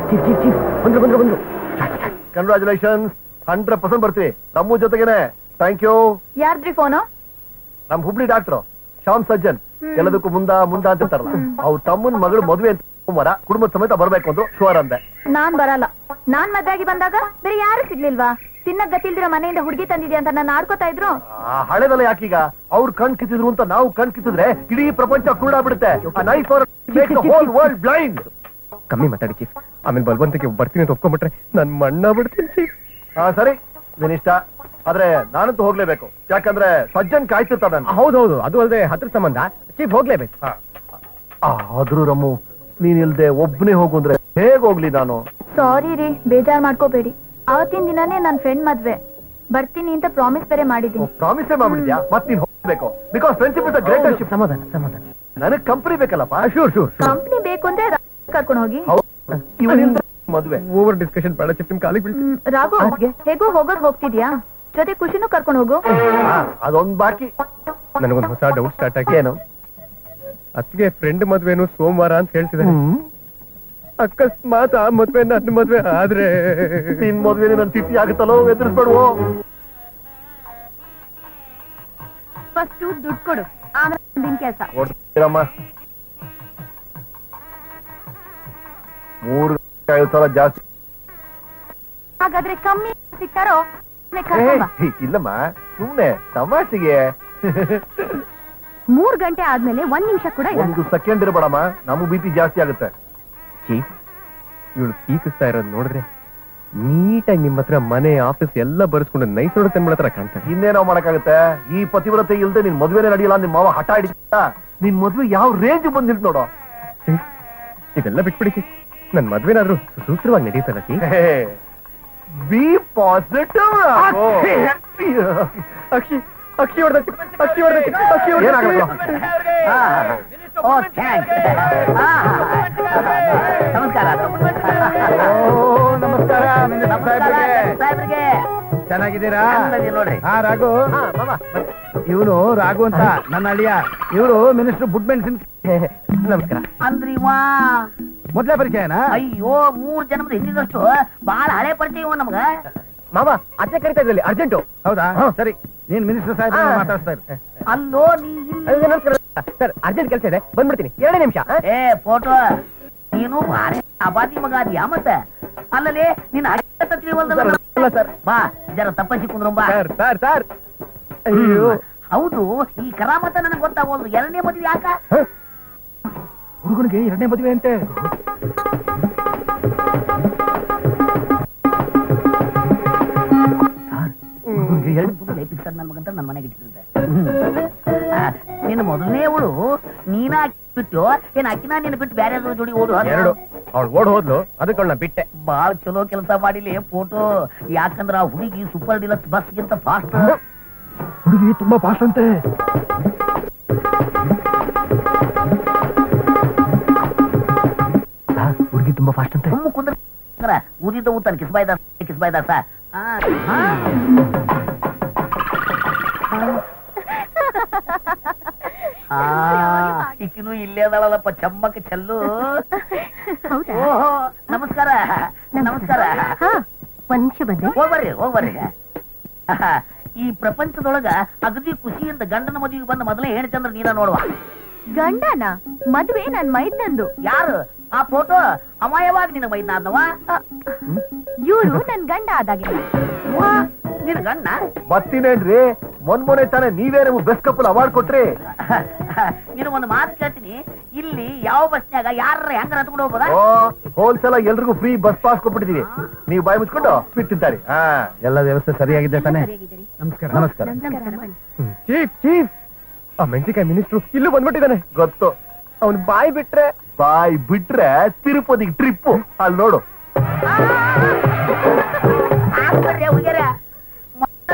ಬಂದ್ರು ಕಂಗ್ರಾಚುಲೇಷನ್ಸ್ 100% ಬರ್ತೀವಿ ನಮ್ಮ ಜೊತೆಗೇನೆ ಥ್ಯಾಂಕ್ ಯು ಯಾರ್ದ್ರಿ ಫೋನು ನಮ್ ಹುಬ್ಳಿ ಡಾಕ್ಟ್ರು ಶ್ಯಾಮ್ ಸಜ್ಜನ್ ಎಲ್ಲದಕ್ಕೂ ಮುಂದ ಅಂತಿರ್ತಾರಲ್ಲ ಅವ್ರ ತಮ್ಮನ್ ಮಗಳು ಮದುವೆ ಅಂತ ಕುಟುಂಬದ ಸಮೇತ ಬರ್ಬೇಕು ಅಂದ್ರು ಶುವರ್ ಅಂದೆ ನಾನ್ ಬರಲ್ಲ ನಾನ್ ಮದ್ವೆಯಾಗಿ ಬಂದಾಗ ಬೇರೆ ಯಾರು ಸಿಗ್ಲಿಲ್ವಾ ತಿನ್ನಕ್ ಗತಿಲ್ದಿರೋ ಮನೆಯಿಂದ ಹುಡುಗಿ ತಂದಿದ್ಯಾ ಅಂತ ನಾನು ಆಡ್ಕೋತಾ ಇದ್ರು ಹಳೆದಲ್ಲ ಯಾಕೀಗ ಅವ್ರು ಕಣ್ ಕಿತ್ತಿದ್ರು ಅಂತ ನಾವು ಕಣ್ ಕಿತ್ತಿದ್ರೆ ಇಡೀ ಪ್ರಪಂಚ ಕುರುಡಾಗ್ಬಿಡುತ್ತೆ ವರ್ಲ್ಡ್ ಬ್ಲೈಂಡ್ ಕಮ್ಮಿ ಮಾತಾಡಿ ಚೀಫ್ ಆಮೇಲೆ ಬಲ್ವಂತಕ್ಕೆ ಬರ್ತೀನಿ ಅಂತ ಒಪ್ಕೊಂಡ್ಬಿಟ್ರೆ ನನ್ ಮಣ್ಣ ಬಿಡ್ತೀನಿ ಚೀಫ್ ಸರಿ ನಿನ್ನಿಷ್ಟ ಆದ್ರೆ ನಾನಂತೂ ಹೋಗ್ಲೇಬೇಕು ಯಾಕಂದ್ರೆ ಸಜ್ಜನ್ ಕಾಯ್ತಿರ್ತಾರ ಹೌದೌದು ಅದು ಅಲ್ಲದೆ ಹತ್ರ ಸಂಬಂಧ ಚೀಫ್ ಹೋಗ್ಲೇಬೇಕು ಆದ್ರೂ ರಮ್ಮು ನೀನಿಲ್ದೆ ಒಬ್ಬನೇ ಹೋಗು ಅಂದ್ರೆ ಹೇಗ್ ಹೋಗ್ಲಿ ನಾನು ಸಾರಿ ರೀ ಬೇಜಾರ್ ಮಾಡ್ಕೋಬೇಡಿ ಅವತ್ತಿನ ದಿನಾನೇ ನನ್ ಫ್ರೆಂಡ್ ಮದ್ವೆ ಬರ್ತೀನಿ ಅಂತ ಪ್ರಾಮಿಸ್ ಬೇರೆ ಮಾಡಿದೀನಿ ಪ್ರಾಮಿಸ್ ಮಾಡ್ಬಿಡ್ತೀಯಾ ಮತ್ ನೀನ್ ಹೋಗ್ಬೇಕು because friendship is the greatest ಸಮಾಧಾನ ನನಗ್ ಕಂಪನಿ ಬೇಕಲ್ಲಪ್ಪ ಶೂರ್ ಕಂಪ್ನಿ ಬೇಕು ಅಂದ್ರೆ ಕರ್ಕೊಂಡು ಹೋಗಿ ಮದ್ವೆ ಓವರ್ ಡಿಸ್ಕಷನ್ ಬೇಡ ಚೀಫ್ ನಿಮ್ ಕಾಲಿಗೆ ಬೀಳ್ತೀನಿ ರಾಘು ಹೇಗೋ ಹೋಗ್ತಿದ್ಯಾ ಜೊತೆ ಖುಷಿನೂ ಕರ್ಕೊಂಡು ಹೋಗು ಅದೊಂದ್ ಬಾಕಿ ನನಗೊಂದು ಹೊಸ ಡೌಟ್ ಸ್ಟಾರ್ಟ್ ಆಗಿ ಏನು ಅತ್ತಿಗೆ ಫ್ರೆಂಡ್ ಮದ್ವೆನು ಸೋಮವಾರ ಅಂತ ಹೇಳ್ತಿದ್ದಾರೆ ಅಕಸ್ಮಾತ್ ಆ ಮದ್ವೆ ನನ್ನ ಮದ್ವೆ ಆದ್ರೆ ನಿನ್ ಮದ್ವೆ ನನ್ ತಿಥಿ ಆಗುತ್ತಲ್ಲೋ ಎದುರಿಸ್ಬೇಡುವ ಫಸ್ಟ್ ದುಡ್ಡು ಕೊಡು ಆಮೇಲೆ ನಿನ್ ಕೆಲಸ ಕೊಡ್ತೀರಮ್ಮ 3,000 ಜಾಸ್ತಿ ಹಾಗಾದ್ರೆ ಕಮ್ಮಿ ಸಿಗ್ತಾರೋ ಇಲ್ಲಮ್ಮ ಸುಮ್ನೆ ತಮಾಷೆಗೆ 3 ಗಂಟೆ ಆದ್ಮೇಲೆ 1 ನಿಮಿಷ ಕೂಡ ಒಂದು ಸೆಕೆಂಡ್ ಇರಬೇಡಮ್ಮ ನಮಗ್ BP ಜಾಸ್ತಿ ಆಗುತ್ತೆ ಚೀಫ್ ಇವಳು ಪೀಕಿಸ್ತಾ ಇರೋದು ನೋಡಿದ್ರೆ ನೀಟಾಗಿ ನಿಮ್ಮ ಹತ್ರ ಮನೆ ಆಫೀಸ್ ಎಲ್ಲ ಬರ್ಸ್ಕೊಂಡು ನೈಸ್ ನೋಡುತ್ತೆ ಅನ್ಬಿಡ ಹತ್ರ ಕಾಣ್ತಾರೆ ಇನ್ನೇನೋ ಮಾಡಕ್ಕಾಗತ್ತೆ ಈ ಪತಿವ್ರತೆ ಇಲ್ದೆ ನಿನ್ ಮದ್ವೆನೇ ನಡೆಯಲ್ಲ ನಿಮ್ ಮಾವ ಹಠ ಹಿಡಿತ ನಿನ್ ಮದ್ವೆ ಯಾವ ರೇಂಜ್ ಬಂದಿಲ್ ನೋಡೋ ಇದೆಲ್ಲ ಬಿಟ್ಬಿಡಿ ನನ್ ಮದ್ವೆನಾದ್ರೂ ಸೂತ್ರವಾಗಿ ನಡೆಯುತ್ತಲ್ಲ ಚೀಫ್ ಬಿ ಪಾಸಿಟಿವ್ ಅಕ್ಷಿ ಅಕ್ಷಿ ಹೊಡೆದ ಚೆನ್ನಾಗಿದ್ದೀರಾ ನೋಡ್ರಿ ರಾಘು ಇವನು ರಾಘು ಅಂತ ನನ್ನ ಅಳಿಯ ಇವರು ಮಿನಿಸ್ಟರ್ ಬುಡ್ ಮೆಣಸಿನ ನಮಸ್ಕಾರ ಅಂದ್ರಿ ಮೊದ್ಲೇ ಪರಿಚಯನಾ ಅಯ್ಯೋ 3 ಜನ್ಮದ ಹಿಂದಿನಷ್ಟು ಬಹಳ ಹಳೆ ಪರಿಚಯ ನಮ್ಗ ಮಾವ ಅತ್ತೆ ಕರಿತಾ ಇದ್ರಲ್ಲಿ ಅರ್ಜೆಂಟು ಹೌದಾ ಸರಿ ನೀನ್ ಮಿನಿಸ್ಟರ್ ಸಾಹೇಬ್ ಮಾತಾಡ್ತಾ ಇರ್ ಅಲ್ಲೋ ನೀ ಸರ್ ಅರ್ಜೆಂಟ್ ಕೆಲಸ ಇದೆ ಬಂದ್ಬಿಡ್ತೀನಿ 2 ನಿಮಿಷ ಫೋಟೋ ನೀನು ಭಾರಿ ಅಪಾದಿ ಮಗ ಅದ್ಯಾ ಮತ್ತೆ ಅಲ್ಲಲೇ ನಿನ್ನ ಸರ್ ಬಾ ಜರ ತಪ್ಪಸಿ ಕುಂದ್ರಂಬ ಸರ್ ಹೌದು ಈ ಕರಾಮತ ನನಗೆ ಗೊತ್ತಾಗೋದು 2ನೇ ಮದುವೆ ಯಾಕ ಹುಡುಗನಿಗೆ 2ನೇ ಮದುವೆ ಅಂತೆ ನನ್ನ ಮನೆಗೆ ನಿನ್ನ ಮೊದಲನೇ ಅವಳು ನೀನಾ ಬಿಟ್ಟು ಏನ್ ಅಕ್ಕಿನ ನಿನ್ನ ಬಿಟ್ಟು ಬೇರೆ ಜೋಡಿ ಓಡು ಅವಳು ಓಡ್ ಹೋದ್ಲು ಅದಕ್ಕೆ ಬಿಟ್ಟೆ ಬಾಳ ಚಲೋ ಕೆಲಸ ಮಾಡಿಲಿ ಫೋಟೋ ಯಾಕಂದ್ರ ಆ ಹುಡುಗಿ ಸೂಪರ್ ಡಿಲಕ್ಸ್ ಬಸ್ ಗಿಂತ ಫಾಸ್ಟ್ ಹುಡುಗಿ ತುಂಬಾ ಫಾಸ್ಟ್ ಅಂತೆ ಹುಡುಗಿ ತುಂಬಾ ಫಾಸ್ಟ್ ಅಂತೆ ಕುಂದ್ರ ಊದಿದ್ದ ಊತಾನೆ ಕಿಸ್ಬಾಯ್ದಾಸ ಈಕಿನೂ ಇಲ್ಲೇ ಅದಾಳಲ್ಲಪ್ಪ ಚಮ್ಮಕ್ ಚಲ್ಲು ಓಹೋ ನಮಸ್ಕಾರ ನಮಸ್ಕಾರ ಒಂದ್ ನಿಮಿಷ ಬಂದೆ ಹೋಗ್ಬರ್ರಿ ಈ ಪ್ರಪಂಚದೊಳಗ ಅಗದಿ ಖುಷಿಯಿಂದ ಗಂಡನ ಮದುವೆಗೆ ಬಂದ ಮೊದಲೇ ಹೆಣ್ಚಂದ್ರ ನೀನ ನೋಡುವ ಗಂಡನ ಮದ್ವೆ ನನ್ ಮೈದ್ನಂದು ಯಾರು ಆ ಫೋಟೋ ಅಮಾಯವಾಗಿ ನಿನ್ನ ಮೈದ್ನಾದ್ನವ ಇವ್ರು ನನ್ ಗಂಡ ಆದಾಗಿಲ್ಲ ನಿನ್ ಗಂಡ ಬರ್ತೀನೇನ್ರಿ ಮೊನ್ನೆ ತಾನೆ ನೀವೇ ನಮ್ಗೆ ಬೆಸ್ಟ್ ಕಪಲ್ ಅವಾರ್ಡ್ ಕೊಟ್ರಿ ನೀನು ಒಂದು ಮಾತು ಕೇಳ್ತೀನಿ ಇಲ್ಲಿ ಯಾವ ಬಸ್ನ್ಯಾಗ ಯಾರ ಹೆಂಗಾರ ಹತ್ಕೊಂಡು ಹೋಗ್ಬೋದಾ ಹೋಲ್ಸೇಲ್ ಎಲ್ರಿಗೂ ಫ್ರೀ ಬಸ್ ಪಾಸ್ ಕೊಟ್ಬಿಟ್ಟಿದೀವಿ ನೀವು ಬಾಯಿ ಮುಚ್ಕೊಂಡು ಸ್ವೀಟ್ ತಿಂತಾರಿ ಎಲ್ಲ ವ್ಯವಸ್ಥೆ ಸರಿಯಾಗಿದೆ ತಾನೆ ನಮಸ್ಕಾರ ನಮಸ್ಕಾರ ಚೀಫ್ ಆ ಮೆಣಸಿಕಾಯಿ ಮಿನಿಸ್ಟ್ರು ಇಲ್ಲೂ ಬಂದ್ಬಿಟ್ಟಿದ್ದಾನೆ ಗೊತ್ತು ಅವ್ನು ಬಾಯಿ ಬಿಟ್ರೆ ತಿರುಪತಿಗೆ ಟ್ರಿಪ್ ಅಲ್ಲಿ ನೋಡು ಹುಡುಗ್ಯಾರ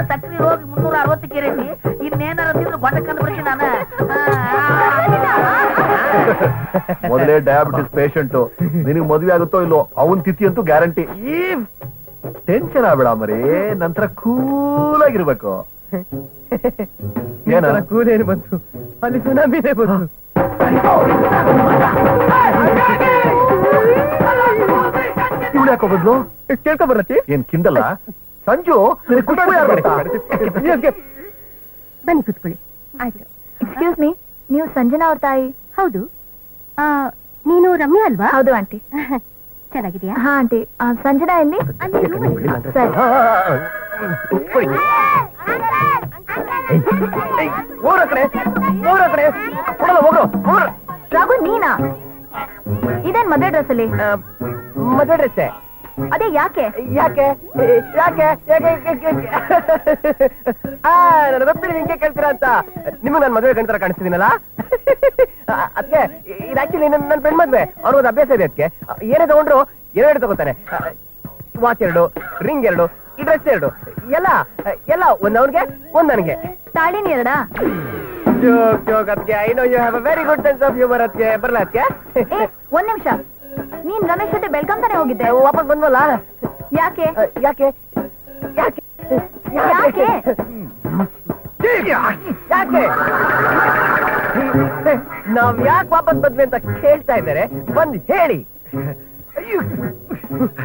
ಸಕ್ರಿ ಹೋಗಿ 360 ಕೇರೈತಿ ಇನ್ನೇನಾರ ತಿಂದು ಬಟ್ಟ ಕಂಡು ಬಿಡ್ತೀನಿ ನಾನು ಮೊದಲೇ ಡಯಾಬಿಟಿಸ್ ಪೇಷಂಟ್ ನಿನಗೆ ಮದುವೆ ಆಗುತ್ತೋ ಇಲ್ಲೋ ಅವನ್ ತಿಥಿ ಅಂತೂ ಗ್ಯಾರಂಟಿ ಟೆನ್ಷನ್ ಆಗ್ಬೇಡ ಮರಿ ನಂತರ ಕೂಲ್ ಆಗಿರ್ಬೇಕು ಏನ ಕೂಲೇನು ಬಂತು ಅಲ್ಲಿ ಸುನಾಮಿನೇ ಬಂತು ಬದಲು ಕೇಳ್ಕೊ ಬರತ್ತಿ ಏನ್ ಕಿಂಡಲ್ಲ ಸಂಜು ನಿನಗೆ ಕುಟುಂಬ ಯಾರು ಗೊತ್ತಾ? ಬನ್ನಿ ಕೂತ್ಕೊಳ್ಳಿ. ಆಯ್ತು. ಎಕ್ಸ್ಕ್ಯೂಸ್ ಮೀ, ನೀವು ಸಂಜನಾ ಅವ್ರ ತಾಯಿ? ಹೌದು. ನೀನು ರಮ್ಯಾ ಅಲ್ವಾ? ಹೌದು ಆಂಟಿ. ಚೆನ್ನಾಗಿದ್ಯಾ? ಹಾ ಆಂಟಿ. ಸಂಜನಾ ಎಲ್ಲಿ? ಸರಿ. ರಘು ನೀನಾ? ಇದೇನ್ ಮದುವೆ ಡ್ರೆಸ್ ಅಲ್ಲಿ? ಮದುವೆ ಡ್ರೆಸ್. ಅದೇ ಯಾಕೆ? ಯಾಕೆ ಯಾಕೆ ನನ್ನ ಗೊತ್ತಿಲ್ಲ ನಿಂಗೆ ಕೇಳ್ತೀರಾ ಅಂತ. ನಿಮ್ಗೆ ನಾನು ಮದುವೆ ಗಂಟರ ಕಾಣಿಸ್ತಿದ್ದೀನಲ್ಲ ಅದಕ್ಕೆ. ಇದು ಆಕ್ಚುಲಿ ನನ್ನ ಫ್ರೆಂಡ್ ಮದ್ವೆ. ಅವ್ರಿಗೊಂದು ಅಭ್ಯಾಸ ಇದೆ. ಅದಕ್ಕೆ ಏನೇ ತಗೊಂಡ್ರು ಎರಡು ತಗೋತಾನೆ. ವಾಚ್ 2, ರಿಂಗ್ 2, ಈ ಡ್ರೆಸ್ 2, ಎಲ್ಲ ಎಲ್ಲ ಒಂದ್ ಅವ್ನಿಗೆ ಒಂದ್ ನನಗೆ. ತಾಳಿನ ಎರಡಾ? ಜೋಕ್ ಜೋಕ್ ಅದಕ್ಕೆ. I know you have a very good sense of humour. ಅದಕ್ಕೆ ಬರಲ್ಲ ಅದಕ್ಕೆ. ಒಂದ್ ನಿಮಿಷ, ನೀನ್ ರಮೇಶ್ ಜೊತೆ ಬೆಳ್ಕಂ ತಾನೆ ಹೋಗಿದ್ದೆ? ವಾಪಸ್ ಬಂದ್ವಲ್ಲ. ಯಾಕೆ? ಯಾಕೆ ಯಾಕೆ ಯಾಕೆ? ಯಾಕೆ ನಾವ್ ಯಾಕೆ ವಾಪಸ್ ಬಂದ್ವಿ ಅಂತ ಕೇಳ್ತಾ ಇದ್ದಾರೆ. ಬಂದ್ ಹೇಳಿ.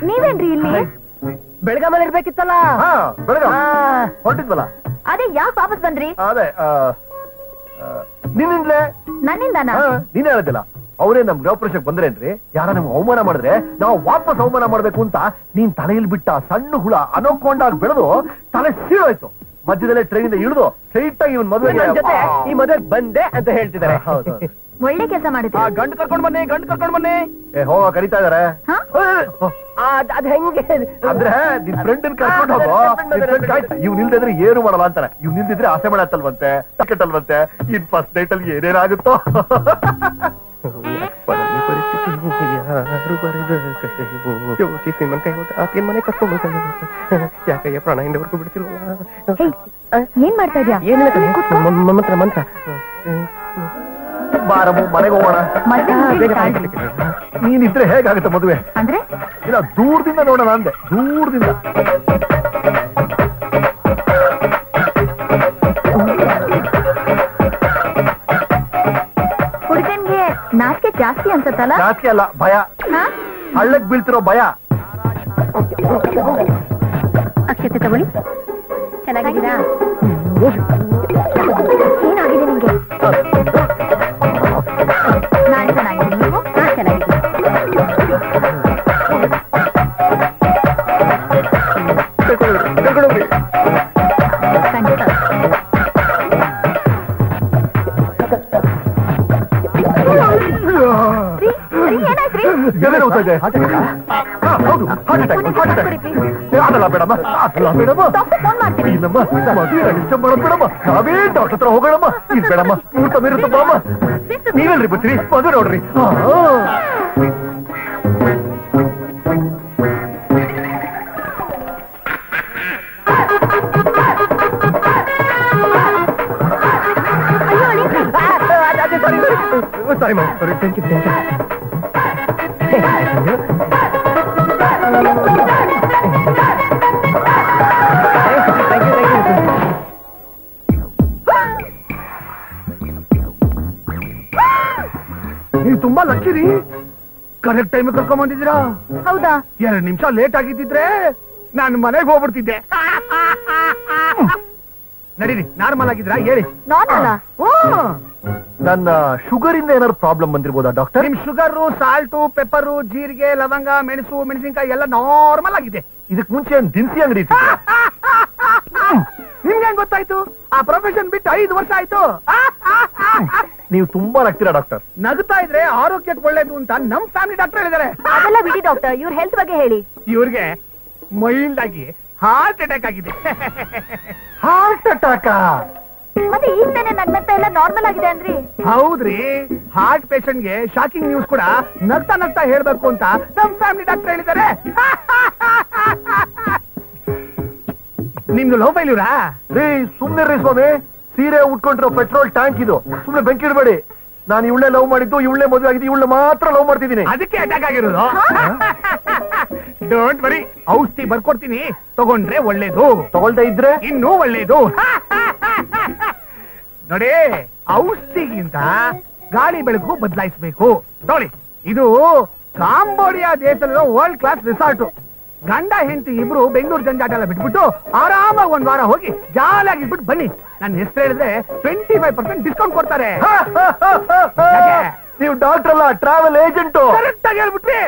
ನೀವೇನ್ರಿ ಇಲ್ಲಿ? ಬೆಳಗಾಮಲ್ಲಿ ಇರ್ಬೇಕಿತ್ತಲ್ಲ. ಬೆಳಗಾಂ ಹೊರಟಿದ್ವಲ್ಲ. ಅದೇ ಯಾಕೆ ವಾಪಸ್ ಬಂದ್ರಿ? ಅದೇ ನಿನ್ನಿಂದಲೇ. ನನ್ನಿಂದಾನ? ನೀನ್ ಹೇಳದಿಲ್ಲ. ಅವರೇ ನಮ್ ಗೃಹ ಪ್ರವೇಶಕ್ಕೆ ಬಂದ್ರೇನ್ರಿ? ಯಾರ ನಮ್ಗೆ ಅವಮಾನ ಮಾಡಿದ್ರೆ ನಾವು ವಾಪಸ್ ಅವಮಾನ ಮಾಡ್ಬೇಕು ಅಂತ ನೀನ್ ತಲೆಯಲ್ಲಿ ಬಿಟ್ಟ ಸಣ್ಣ ಹುಳ ಅನೋಕೊಂಡಾಗ ಬೆಳೆದು ತಲೆ ಸೀಳೋಯ್ತು. ಮಧ್ಯದಲ್ಲೇ ಟ್ರೈನ್ ಇಂದ ಇಳಿದು ಸ್ಟ್ರೈಟ್ ಆಗಿ ಇವನ್ ಮದುವೆ ಜೊತೆ ಈ ಮದುವೆ ಬಂದೆ ಅಂತ ಹೇಳ್ತಿದ್ದಾರೆ. ಹೌದು. ಒಳ್ಳೆ ಕೆಲಸ ಮಾಡಿದ್ರಿ. ಗಂಡು ಕರ್ಕೊಂಡ್ ಬನ್ನಿ, ಗಂಡು ಕರ್ಕೊಂಡ್ ಬನ್ನಿ. ಹೋಗ ಕರೀತಾ ಇದಾರೆ. ಹಾ? ಅದ್ ಹೆಂಗೆ ಅಂದ್ರೆ ನಿನ್ ಫ್ರೆಂಡ್ ಕರ್ಕೊಂಡು ಹೋಗೋ. ಇವ್ ನಿಲ್ದಿದ್ರೆ ಏನು ಮಾಡಲ್ಲ ಅಂತಾರೆ. ಇವ್ ನಿಲ್ದಿದ್ರೆ ಆಸೆ ಮಾಡತ್ತಲ್ವಂತೆ, ಟಿಕೆಟ್ ಅಲ್ವಂತೆ. ಇನ್ ಫಸ್ಟ್ ನೈಟ್ ಅಲ್ಲಿ ಏನೇನಾಗುತ್ತೋ. ಮನೆ ಕರ್ಕೊಂಡು ಯಾಕಯ್ಯ ಪ್ರಾಣ ಹಿಂದವರೆಗೂ ಬಿಡ್ತಿಲ್ವ? ಏನ್ ಮಾಡ್ತಾ ಇದ್ಯಾ? ಮಂತ್ರ ಮಂತ್ರ. ಬಾರಮ್ಮ ಮನೆಗೆ ಹೋಗೋಣ. ನೀನಿದ್ರೆ ಹೇಗಾಗುತ್ತೆ ಮದುವೆ? ಅಂದ್ರೆ ಇಲ್ಲ ದೂರದಿಂದ ನೋಡೋಣ ಅಂದೆ. ದೂರದಿಂದ. ಹುಡುಗನ್ಗೆ ನಾಚಿಕೆ ಜಾಸ್ತಿ ಅನ್ಸತ್ತಲ್ಲ? ಜಾಸ್ತಿ ಅಲ್ಲ, ಭಯ. ಹಳ್ಳಕ್ ಬೀಳ್ತಿರೋ ಭಯ. ಅಕ್ಷತೆ ತಗೊಳ್ಳಿ. ಚೆನ್ನಾಗಿದ್ದೀರಾ? ಏನಾಗಿದೆ ನಿಂಗೆ? ನಾನು ಚೆನ್ನಾಗಿದ್ದೀನಿ. ನೀವು? ಹಾ, ಚೆನ್ನಾಗಿದ್ದೀನಿ. ಖಂಡಿತ. ಏನಾಯ್ತ್ರಿ? ಎದೆ ನೋವ್ತಾ ಇದೆ. ಹೌದು, ಹಾರ್ಟ್ ಅಟ್ಯಾಕ್. ಅದಲ್ಲ ಬೇಡಮ್ಮ, ಅದಲ್ಲ ಬೇಡಮ್ಮ. ಡಾಕ್ಟರ್ ಫೋನ್ ಮಾಡ್ತೀನಿ. ಇಲ್ಲಮ್ಮ, ಮದುವೆ ಇಷ್ಟ ಮಾಡೋದು ಬೇಡಮ್ಮ. ನಾವೇ ಡಾಕ್ಟರ್ ಹತ್ರ ಹೋಗೋಣಮ್ಮ. ಇಲ್ಲಿ ಬೇಡಮ್ಮ, ಊಟ ಮೀರುತ್ತಮ್ಮ ಅಮ್ಮ. ನೀವೆಲ್ರಿ ಬರ್ತೀರಿ? ಮದುವೆ ನೋಡ್ರಿ. ಸಾರಿ ಮಾ, sorry. Thank you, thank you. ನೀವು ತುಂಬಾ ಲಕ್ಕಿರಿ. ಕರೆಕ್ಟ್ ಟೈಮ್ ಕರ್ಕೊಂಡ್ ಬಂದಿದ್ದೀರಾ. ಹೌದಾ? 2 ನಿಮಿಷ ಲೇಟ್ ಆಗಿದ್ದಿದ್ರೆ ನಾನು ಮನೆಗೆ ಹೋಗ್ಬಿಡ್ತಿದ್ದೆ. ನಡೀರಿ, ನಾರ್ಮಲ್ ಆಗಿದ್ರಾ ಹೇಳಿ. ನಾನಲ್ಲ. ನನ್ನ ಶುಗರ್ ಇಂದ ಏನಾದ್ರು ಪ್ರಾಬ್ಲಮ್ ಬಂದಿರ್ಬೋದಾ ಡಾಕ್ಟರ್? ನಿಮ್ ಶುಗರ್, ಸಾಲ್ಟು, ಪೆಪ್ಪರು, ಜೀರಿಗೆ, ಲವಂಗ, ಮೆಣಸು, ಮೆಣಸಿನಕಾಯಿ ಎಲ್ಲ ನಾರ್ಮಲ್ ಆಗಿದೆ. ಇದಕ್ ಮುಂಚೆ ದಿನಸಿ ಅಂಗಡಿ ನಿಮ್ಗೆ ಹೆಂಗ್ ಗೊತ್ತಾಯ್ತು? ಆ ಪ್ರೊಫೆಷನ್ ಬಿಟ್ಟು 5 ವರ್ಷ ಆಯ್ತು. ನೀವು ತುಂಬಾ ನಗ್ತೀರಾ ಡಾಕ್ಟರ್. ನಗ್ತಾ ಇದ್ರೆ ಆರೋಗ್ಯಕ್ಕೆ ಒಳ್ಳೇದು ಅಂತ ನಮ್ ಫ್ಯಾಮಿಲಿ ಡಾಕ್ಟರ್ ಹೇಳಿದ್ದಾರೆ. ಅದೆಲ್ಲ ಬಿಡಿ ಡಾಕ್ಟರ್, ಇವ್ರ ಹೆಲ್ತ್ ಬಗ್ಗೆ ಹೇಳಿ. ಇವ್ರಿಗೆ ಮೈಲ್ಡ್ ಆಗಿ ಹಾರ್ಟ್ ಅಟ್ಯಾಕ್ ಆಗಿದೆ. Heart attack? ಮತ್ತೆ ಈಗ ತಾನೆ ನಗ್ನಗ್ತಾ ಎಲ್ಲ ನಾರ್ಮಲ್ ಆಗಿದೆ ಅಂದ್ರಿ. ಹೌದ್ರಿ, ಹಾರ್ಟ್ ಪೇಷಂಟ್ಗೆ ಶಾಕಿಂಗ್ ನ್ಯೂಸ್ ಕೂಡ ನಗ್ತಾ ನಗ್ತಾ ಹೇಳ್ಬೇಕು ಅಂತ ನಮ್ ಫ್ಯಾಮಿಲಿ ಡಾಕ್ಟರ್ ಹೇಳಿದ್ದಾರೆ. ನಿಮ್ದು ಲವ್ ಫೈಲ್ಯೂರಾ? ರೀ ಸುಮ್ನೆ ರೀ ಸ್ವಾಮಿ. ಸೀರೆ ಉಟ್ಕೊಂಡಿರೋ ಪೆಟ್ರೋಲ್ ಟ್ಯಾಂಕ್ ಇದು. ಸುಮ್ನೆ ಬೆಂಕಿ ಇಡಬೇಡಿ. ನಾನು ಇವಳೇ ಲವ್ ಮಾಡಿದ್ದು, ಇವಳೇ ಮದುವೆ ಆಗಿದ್ದು, ಇವಳನ್ನ ಮಾತ್ರ ಲವ್ ಮಾಡ್ತಿದ್ದೀನಿ. ಅದಕ್ಕೆ ಅಟ್ಯಾಕ್ ಆಗಿರೋದು. ಡೋಂಟ್ ವರಿ, ಔಷಧಿ ಬರ್ಕೊಡ್ತೀನಿ, ತಗೊಂಡ್ರೆ ಒಳ್ಳೇದು. ತಗೊಳ್ತಾ ಇದ್ರೆ ಇನ್ನೂ ಒಳ್ಳೇದು. ನೋಡಿ, ಔಷಧಿಗಿಂತ ಗಾಳಿ ಬೆಳಕು ಬದಲಾಯಿಸಬೇಕು. ನೋಡಿ, ಇದು ಕಾಂಬೋಡಿಯಾ ದೇಶದಲ್ಲಿರೋ ವರ್ಲ್ಡ್ ಕ್ಲಾಸ್ ರಿಸಾರ್ಟ್. ಗಂಡ ಹೆಂಡತಿ ಇಬ್ರು ಬೆಂಗಳೂರು ಜಂಜಾಟ ಎಲ್ಲ ಬಿಟ್ಬಿಟ್ಟು ಆರಾಮಾಗಿ ಒಂದ್ ವಾರ ಹೋಗಿ ಜಾಲಾಗಿ ಇಟ್ಬಿಟ್ಟು ಬನ್ನಿ. ನನ್ನ ಹೆಸರು ಹೇಳಿದ್ರೆ 25% ಡಿಸ್ಕೌಂಟ್ ಕೊಡ್ತಾರೆ. ನೀವು ಡಾಕ್ಟರ್ ಅಲ್ಲ, ಟ್ರಾವೆಲ್ ಏಜೆಂಟು. ಕರೆಕ್ಟ್ ಆಗಿ ಹೇಳ್ಬಿಟ್ರಿ.